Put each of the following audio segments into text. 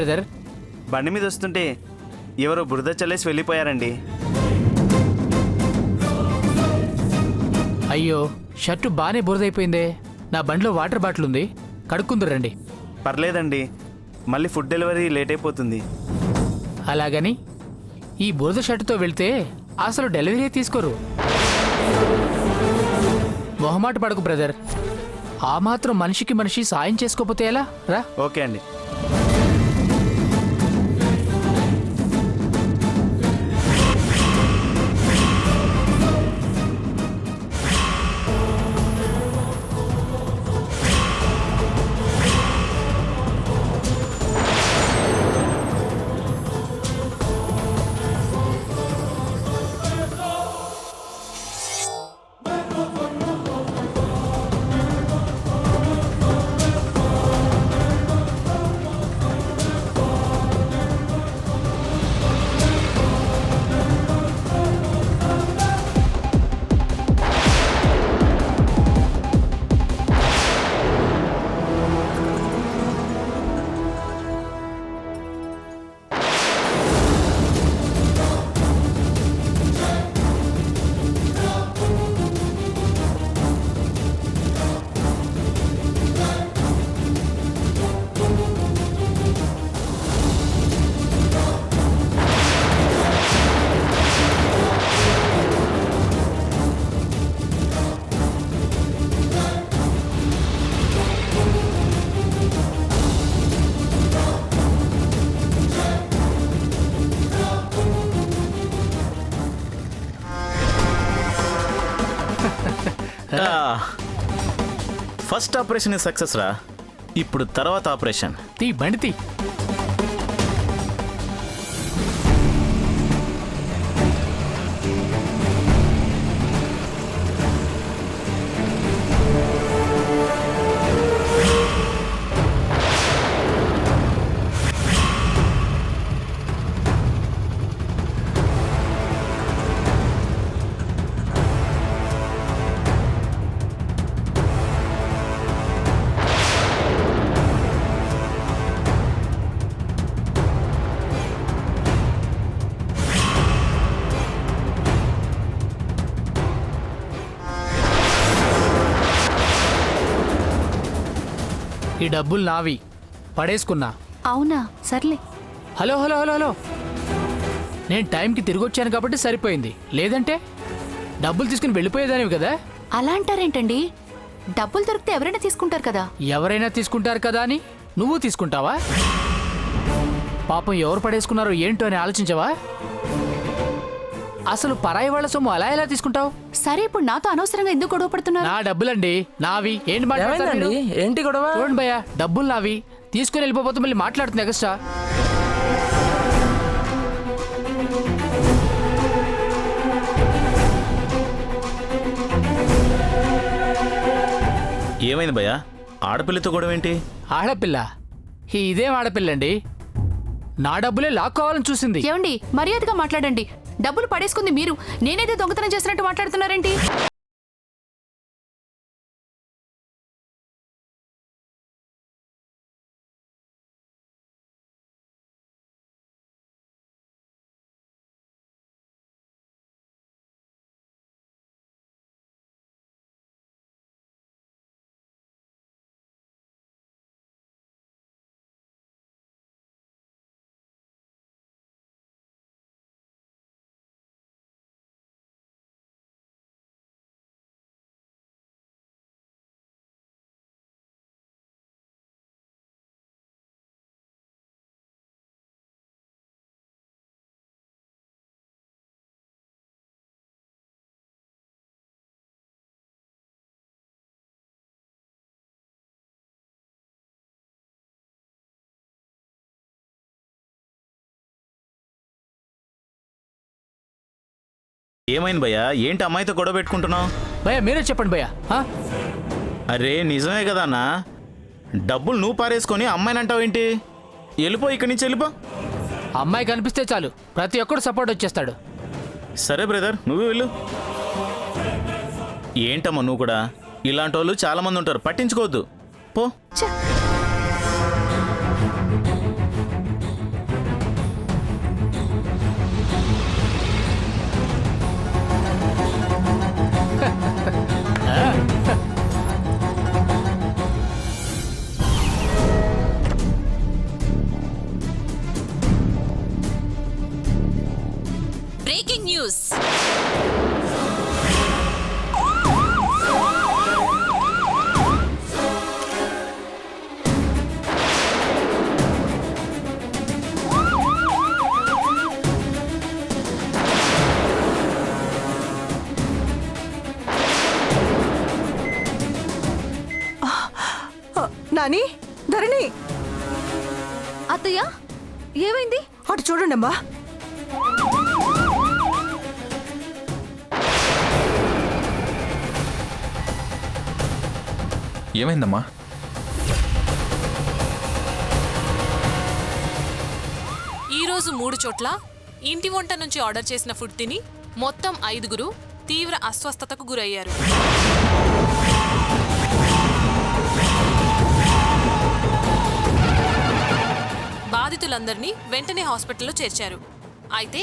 Brother? బండి మీద వస్తుంటే ఎవరో బురద చల్లేసి వెళ్ళిపోయారండి. అయ్యో, షర్టు బాగానే బురదైపోయిందే. నా బండిలో వాటర్ బాటిల్ ఉంది, కడుక్కుందురండి. పర్లేదండి, మళ్ళీ ఫుడ్ డెలివరీ లేట్ అయిపోతుంది. అలాగని ఈ బురద షర్టుతో వెళ్తే అసలు డెలివరీ తీసుకోరు. మొహమాట పడకు బ్రదర్. ఆ మాత్రం మనిషికి మనిషి సాయం చేసుకోపోతే ఎలా? రా. ఓకే అండి. ఫస్ట్ ఆపరేషన్ సక్సెస్ రా. ఇప్పుడు తర్వాత ఆపరేషన్. తీ బండి తీ. ఈ డబ్బులు నావి, పడేసుకున్నా. అవునా? సర్లే. హలో హలో హలో హలో, నేను టైంకి తిరిగి వచ్చాను కాబట్టి సరిపోయింది. లేదంటే డబ్బులు తీసుకుని వెళ్ళిపోయేదానివి కదా. అలా అంటారేంటండి? డబ్బులు దొరికితే ఎవరైనా తీసుకుంటారు కదా. ఎవరైనా తీసుకుంటారు కదా అని నువ్వు తీసుకుంటావా? పాపం ఎవరు పడేసుకున్నారో ఏంటో అని ఆలోచించవా? అసలు పరాయి వాళ్ళ సొమ్ము అలా ఎలా తీసుకుంటావు? సరే, ఇప్పుడు నాతో అనవసరంగా ఎందుకు గొడవ పడుతున్నారు? నా డబ్బులండి, నావి. ఏంటి మాట్లాడుతున్నారు? ఏంటి గొడవ? చూడండి భయ్యా, డబ్బులు నావి, తీసుకుని వెళ్ళిపోతే మళ్ళీ మాట్లాడుతుంది ఎగస్ట్రా. ఏమైంది భయ్యా? ఆడపిల్లతో గొడవ ఏంటి? ఆడపిల్ల? ఇదేం ఆడపిల్లండి? నా డబ్బులే లాక్కోవాలని చూసింది. ఏమండి, మర్యాదగా మాట్లాడండి. డబ్బులు పడేసుకుంది మీరు, నేనేదో దొంగతనం చేసినట్టు మాట్లాడుతున్నారేంటి? ఏమైంది భయ్యా? ఏంటి అమ్మాయితో గొడవ పెట్టుకుంటున్నావు? భయ్యా మీరే చెప్పండి భయ్యా. అరే నిజమే కదా అన్న, డబ్బులు నువ్వు పారేసుకొని అమ్మాయిని అంటావు ఏంటి? వెళ్ళిపో, ఇక్కడి నుంచి వెళ్ళిపో. అమ్మాయి కనిపిస్తే చాలు ప్రతి ఒక్కడు సపోర్ట్ వచ్చేస్తాడు. సరే బ్రదర్, నువ్వు వెళ్ళు. ఏంటమ్మా నువ్వు కూడా? ఇలాంటి వాళ్ళు చాలా మంది ఉంటారు, పట్టించుకోవద్దు, పో. నాని, ధరణి, అత్తయ్య ఏమైంది? అటు చూడండమ్మా. ఏమైందమ్మా? ఈరోజు 3 చోట్ల ఇంటి వంట నుంచి ఆర్డర్ చేసిన ఫుడ్ తిని మొత్తం 5గురు తీవ్ర అస్వస్థతకు గురయ్యారు. బాధితులందరినీ వెంటనే హాస్పిటల్లో చేర్చారు. అయితే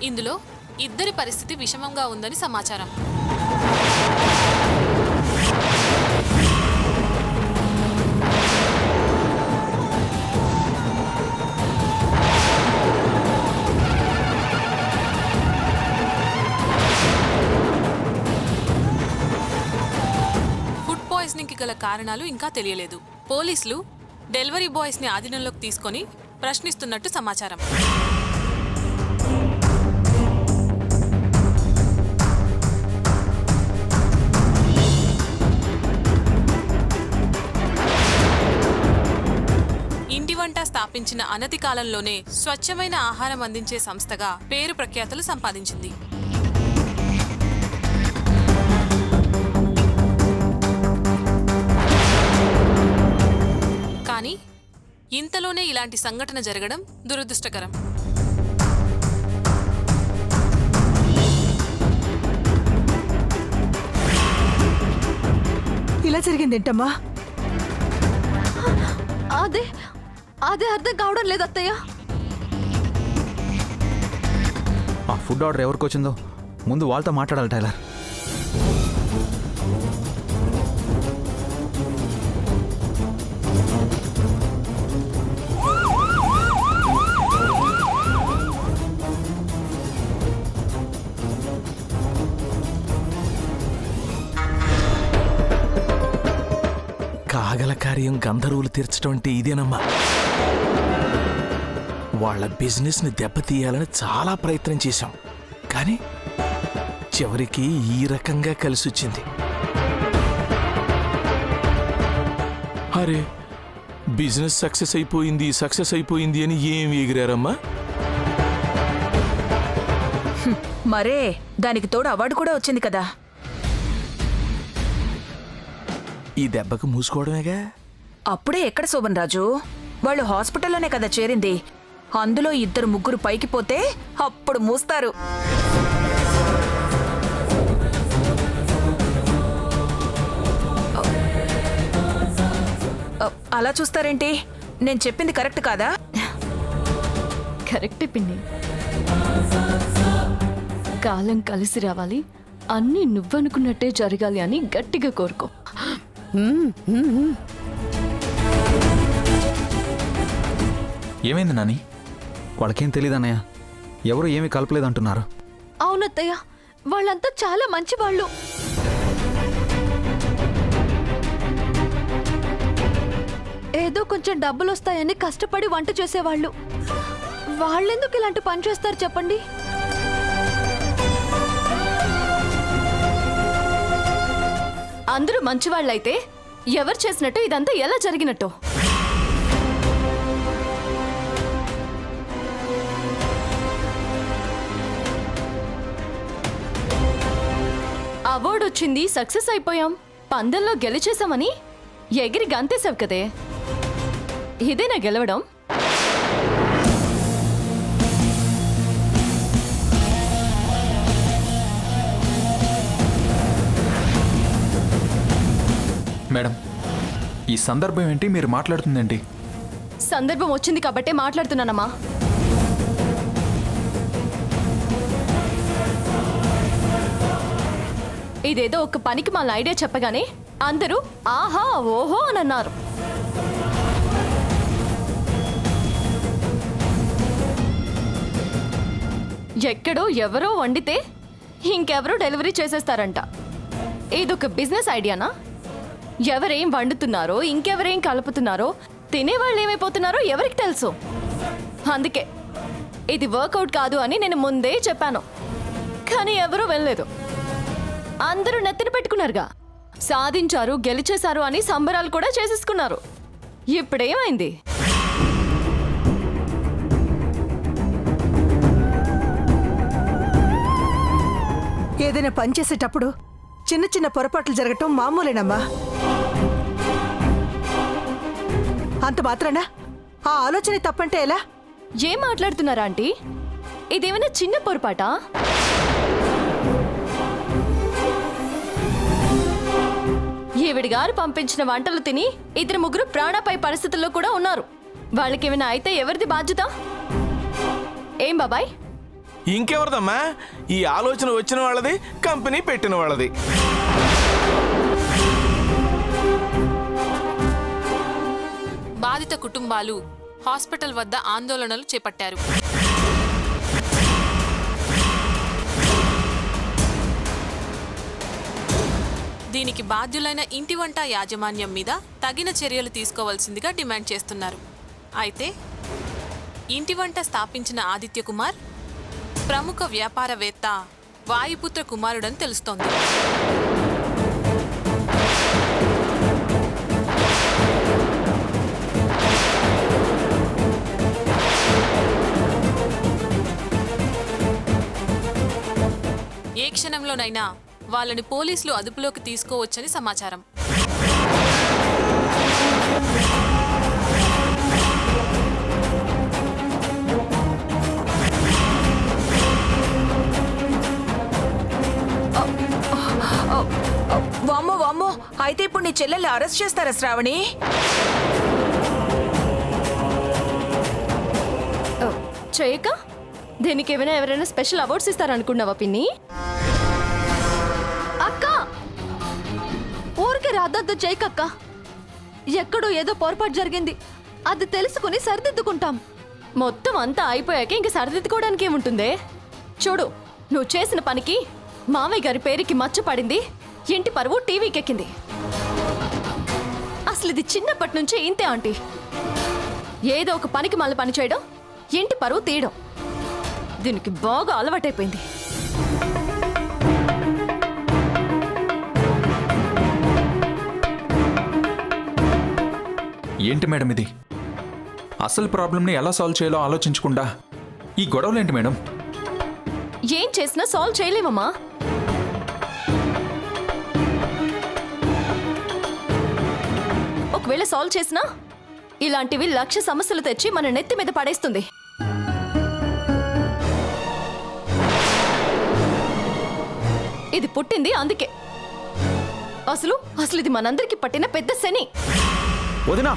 ఇందులో 2 పరిస్థితి విషమంగా ఉందని సమాచారం. ఫుడ్ పాయిజనింగ్ కి గల కారణాలు ఇంకా తెలియలేదు. పోలీసులు డెలివరీ బాయ్స్ ని ఆధీనంలోకి తీసుకొని ప్రశ్నిస్తున్నట్టు సమాచారం. ఇంటి వంట స్థాపించిన అనతి కాలంలోనే స్వచ్ఛమైన ఆహారం అందించే సంస్థగా పేరు ప్రఖ్యాతులు సంపాదించింది. కానీ ఇంతలోనే ఇలాంటి సంఘటన జరగడం దురదృష్టకరం. ఇలా జరిగిందేంటమ్మా? అదే అదే అర్థం కావడం లేదు అత్తయ్య. ఆ ఫుడ్ ఆర్డర్ ఎవరికి వచ్చిందో ముందు వాళ్ళతో మాట్లాడాలి టైలర్. కాగల కార్యం గంధర్వులు తీర్చడం అంటే ఇదేనమ్మా. వాళ్ళ బిజినెస్ని దెబ్బతీయాలని చాలా ప్రయత్నం చేశాం, కానీ చివరికి ఈ రకంగా కలిసి వచ్చింది. అరే, బిజినెస్ సక్సెస్ అయిపోయింది అని ఏం ఎగిరారమ్మా. మరే దానికి తోడు అవార్డు కూడా వచ్చింది కదా. ఈ దెబ్బకు మూసుకోవడమేగా. అప్పుడే ఎక్కడ శోభన్ రాజు, వాళ్ళు హాస్పిటల్లోనే కదా చేరింది. అందులో 2-3 పైకి పోతే అప్పుడు మూస్తారు. అలా చూస్తారేంటి? నేను చెప్పింది కరెక్ట్ కాదా? కరెక్ట్ పిన్ని. కాలం కలిసి రావాలి, అన్నీ నువ్వనుకున్నట్టే జరగాలి అని గట్టిగా కోరుకో. ఏమైంది నాని? వాళ్ళకేం తెలియదన్నయ్య, ఎవరు ఏమీ కలపలేదంటున్నారు. అవునత్తయ్య, వాళ్ళంతా చాలా మంచి వాళ్ళు. ఏదో కొంచెం డబ్బులు వస్తాయని కష్టపడి వంట చేసేవాళ్ళు. వాళ్ళెందుకు ఇలాంటి పని చేస్తారు చెప్పండి? అందరూ మంచివాళ్ళైతే ఎవరు చేసినట్టు ఇదంతా ఎలా జరిగినట్టు? అవార్డు వచ్చింది, సక్సెస్ అయిపోయాం, పందెంలో గెలిచేశామని ఎగిరి గంతేసావు కదే. ఇదేనా గెలవడం? మేడం, ఈ సందర్భం ఏంటి? మీరు మాట్లాడుతుందేంటి? సందర్భం వచ్చింది కాబట్టే మాట్లాడుతున్నానమ్మా. ఇదేదో ఒక పనికి మన ఐడియా చెప్పగానే అందరూ ఆహా ఓహో అని అన్నారు. ఎక్కడో ఎవరో వండితే ఇంకెవరో డెలివరీ చేసేస్తారంట. ఇదొక బిజినెస్ ఐడియానా? ఎవరేం వండుతున్నారో, ఇంకెవరేం కలుపుతున్నారో, తినేవాళ్ళు ఏమైపోతున్నారో ఎవరికి తెలుసు. అందుకే ఇది వర్కౌట్ కాదు అని నేను ముందే చెప్పాను, కానీ ఎవరూ వెళ్ళలేదు. అందరూ నెత్తిన పెట్టుకున్నారుగా, సాధించారు, గెలిచేశారు అని సంబరాలు కూడా చేసేసుకున్నారు. ఇప్పుడేమైంది? ఏదైనా పని చేసేటప్పుడు చిన్న చిన్న పొరపాట్లు జరగటం మామూలేనమ్మా. అంత మాత్రాన ఆ ఆలోచన తప్పంటే ఎలా? ఏం మాట్లాడుతున్నారా ఆంటీ? ఇదేమైనా చిన్న పొరపాటా? ఈవిడి గారు పంపించిన వంటలు తిని 2-3 ప్రాణాపాయ పరిస్థితుల్లో కూడా ఉన్నారు. వాళ్ళకేమైనా అయితే ఎవరిది బాధ్యత? ఏం బాబాయ్? ఇంకెవరిదమ్మా? ఈ ఆలోచన వచ్చిన వాళ్ళది, కంపెనీ పెట్టిన వాళ్ళది. బాధిత కుటుంబాలు హాస్పిటల్ వద్ద ఆందోళనలు చేపట్టారు. దీనికి బాధ్యులైన ఇంటి వంట యాజమాన్యం మీద తగిన చర్యలు తీసుకోవాల్సిందిగా డిమాండ్ చేస్తున్నారు. అయితే ఇంటి వంట స్థాపించిన ఆదిత్య కుమార్ ప్రముఖ వ్యాపారవేత్త వాయుపుత్ర కుమారుడని తెలుస్తోంది. ఏ క్షణంలోనైనా వాళ్ళని పోలీసులు అదుపులోకి తీసుకోవచ్చని సమాచారం. వామ్మో వామ్మో, అయితే ఇప్పుడు నీ చెల్లెల్ని అరెస్ట్ చేస్తారా శ్రావణి? చేయక దీనికి ఏమైనా ఎవరైనా స్పెషల్ అవార్డ్స్ ఇస్తారనుకున్నావా పిన్ని? అక్క ఊరికే రాద్దద్దు చేయకక్క. ఎక్కడో ఏదో పొరపాటు జరిగింది, అది తెలుసుకుని సరిదిద్దుకుంటాం. మొత్తం అంతా అయిపోయాక ఇంక సరిదిద్దుకోవడానికి ఏముంటుందే? చూడు, నువ్వు చేసిన పనికి మామయ్య గారి పేరుకి మచ్చ పడింది, ఇంటి పరువు టీవీకి ఎక్కింది. అసలు ఇది చిన్నప్పటి నుంచి ఇంతే ఆంటీ. ఏదో ఒక పనికి మళ్ళీ పని చేయడం, ఇంటి పరువు తీయడం, దీనికి బాగా అలవాటైపోయింది. ఏంటి మేడం ఇది? అసలు ప్రాబ్లంని ఎలా సాల్వ్ చేయాలో ఆలోచించకుండా ఈ గొడవలేంటి మేడం? ఏం చేసినా సాల్వ్ చేయలేమమ్మా. ఒకవేళ సాల్వ్ చేసినా ఇలాంటివి 1,00,000 సమస్యలు తెచ్చి మన నెత్తి మీద పడేస్తుంది. ఇది పుట్టింది అందుకే. అసలు ఇది మనందరికి పట్టిన పెద్ద శని. వదినా,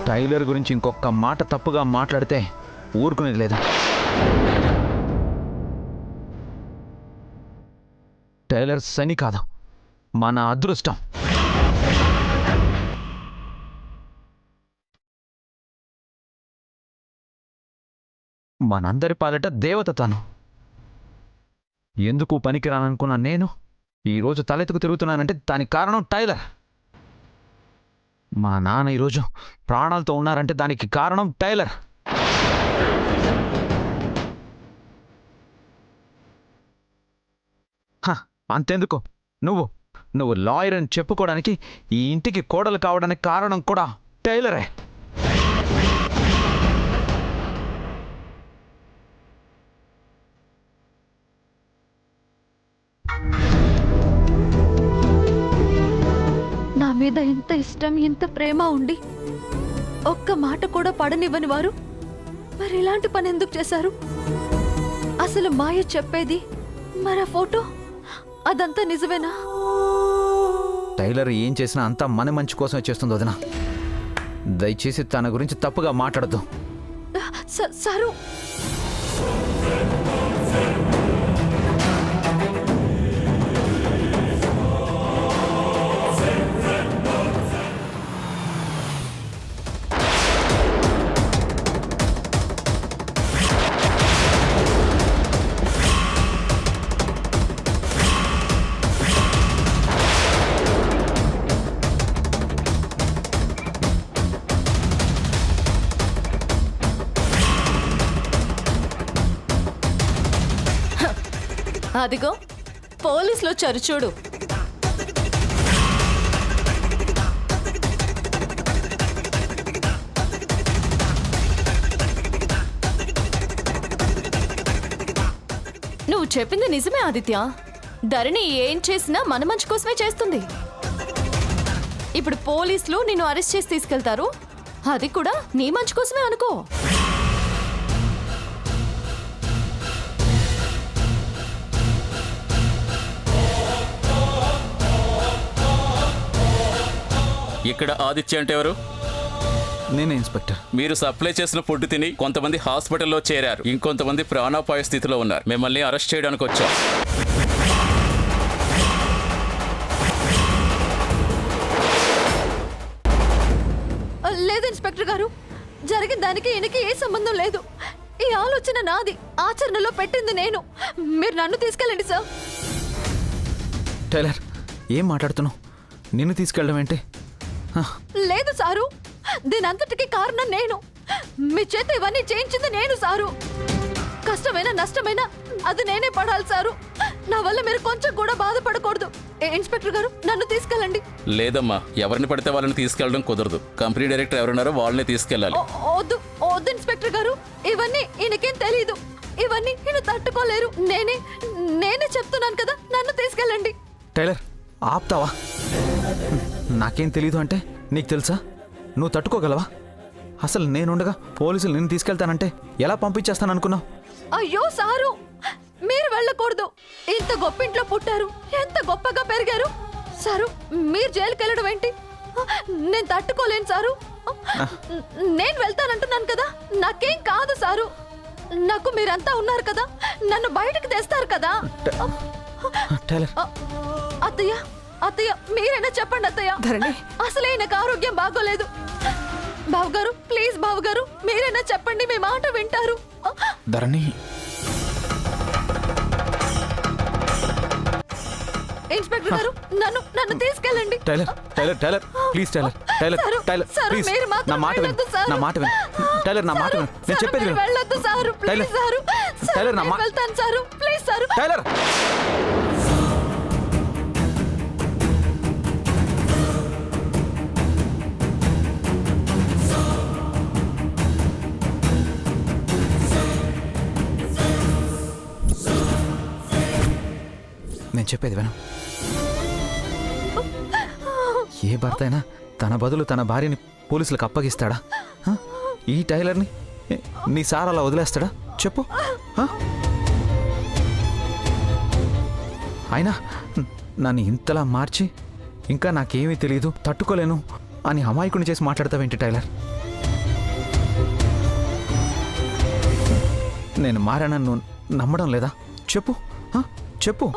టైలర్ గురించి ఇంకొక మాట తప్పుగా మాట్లాడితే ఊరుకునేది లేదు. టైలర్ శని కాదు, మన అదృష్టం. మనందరి పాలిట దేవత తను. ఎందుకు పనికిరాననుకున్నా నేను ఈరోజు తలెత్తుకు తిరుగుతున్నానంటే దానికి కారణం టైలర్. మా నాన్న ఈరోజు ప్రాణాలతో ఉన్నారంటే దానికి కారణం టైలర్. అంతెందుకు, నువ్వు లాయర్ అని చెప్పుకోవడానికి ఈ ఇంటికి కోడలు కావడానికి కారణం కూడా టైలరే. నా మీద ఎంత ఇష్టం, ఎంత ప్రేమ ఉండి ఒక్క మాట కూడా పడనివ్వని వారు మరి ఇలాంటి పని ఎందుకు చేశారు? అసలు మాయ చెప్పేది మన ఫోటో అదంతా నిజమేనా? టైలర్ ఏం చేసినా అంతా మన మంచి కోసమే చేస్తుంది వదినా. దయచేసి తన గురించి తప్పుగా మాట్లాడద్దు. సరు అదిగో పోలీసులు వచ్చారు చూడు. నువ్వు చెప్పింది నిజమే ఆదిత్య. ధరణి ఏం చేసినా మన మంచి కోసమే చేస్తుంది. ఇప్పుడు పోలీసులు నిన్ను అరెస్ట్ చేసి తీసుకెళ్తారు, అది కూడా నీ మంచి కోసమే అనుకో. ఇక్కడ ఆదిత్య అంటే ఎవరు? నేనే ఇన్స్పెక్టర్. మీరు సప్లై చేసిన ఫుడ్ తిని కొంతమంది హాస్పిటల్లో చేరారు, ఇంకొంతమంది ప్రాణాపాయ స్థితిలో ఉన్నారు. మిమ్మల్ని అరెస్ట్ చేయడానికి వచ్చాం. లేదు ఇన్స్పెక్టర్ గారు, జరిగిన దానికి ఈయనకి ఏ సంబంధం లేదు. ఈ ఆలోచన నాది, ఆచరణలో పెట్టింది నేను. మీరు నన్ను తీసుకెళ్ళండి సార్. టైలర్, ఏం మాట్లాడుతున్నావు? నిన్ను తీసుకెళ్ళడం ఏంటి? లేదు సారు, దీనంతటికి కారణం నేను. మీ చేత ఇవన్నీ చేయించింది నేను సారు. కష్టమైనా నష్టమైనా అది నేనే పడాలి సారు. నా వల్ల మీరు కొంచెం కూడా బాధపడకూడదు. ఇన్స్పెక్టర్ గారు, నన్ను తీసుకెళ్ళండి. లేదమ్మా, ఎవరిని పడితే వాళ్ళని తీసుకెళ్ళడం కుదరదు. కంపెనీ డైరెక్టర్ ఎవరున్నారో వాళ్ళనే తీసుకెళ్ళాలి. వద్దు వద్దు ఇన్స్పెక్టర్ గారు, ఇవన్నీ ఈయనకేం తెలీదు. ఇవన్నీ ఈయన తట్టుకోలేరు. నేనే చెప్తున్నాను కదా, నన్ను తీసుకెళ్ళండి. టైలర్, ఆపుతావా? నాకేం తెలీదు అంటే నీకు తెలుసా? నువ్వు తట్టుకోగలవా? అసలు నేనుండగా పోలీసులు నిన్ను తీసుకెళ్తానంటే ఎలా పంపించేస్తాననుకున్నావు? అయ్యో సారు, మీరు వెళ్ళకూడదు. ఇంత గొప్పింట్లో పుట్టారు, ఎంత గొప్పగా పెరిగారు. సారు, మీరు జైలుకి వెళ్ళడం ఏంటి? నేను తట్టుకోలేను సారు. నేను వెళ్తానంటున్నాను కదా, నాకేం కాదు సారు. నాకు మీరంతా ఉన్నారు కదా, నన్ను బయటకు తెస్తారు కదా. టైలర్, అత్తయ్య అత్తయ్య, మీరైనా చెప్పండి అత్తయ్య. ధరణి, అసలే నాకు ఆరోగ్యం బాగోలేదు. బావగారు, ప్లీజ్ బావగారు, మీరైనా చెప్పండి, మీ మాట వింటారు. ధరణి, ఇన్స్పెక్టర్ గారు, నన్ను తీసుకెళ్ళండి. Tailor, tailor, tailor, please tailor, tailor, sir, tailor, sir, please మీరు మాత్రం నా మాట విను, వెళ్ళొద్దు సారు. నా మాట విను. టైలర్, నా మాట విను, నేను చెప్పేది విను. వెళ్ళొద్దు sir, please tailor, sir. Tailor, నా నేను వెళ్తాను సారు, ప్లీజ్ సారు. టైలర్, నేను చెప్పేది విను. ఏ భర్త అయినా తన బదులు తన భార్యని పోలీసులకు అప్పగిస్తాడా? హ? ఈ టైలర్ని నీ సార్ అలా వదిలేస్తాడా చెప్పు? హ? అయినా నన్ను ఇంతలా మార్చి ఇంకా నాకేమీ తెలియదు, తట్టుకోలేను అని అమాయకుని చేసి మాట్లాడతావేంటి టైలర్? నేను మారానని నువ్వు నమ్మడం లేదా? చెప్పు, హ? చెప్పు.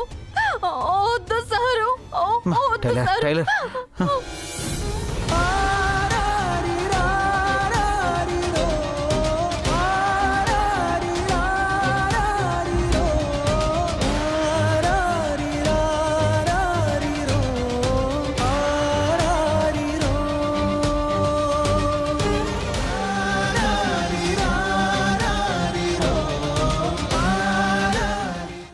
వద్దు సారు, వద్దు టైలర్, సారు. టైలర్,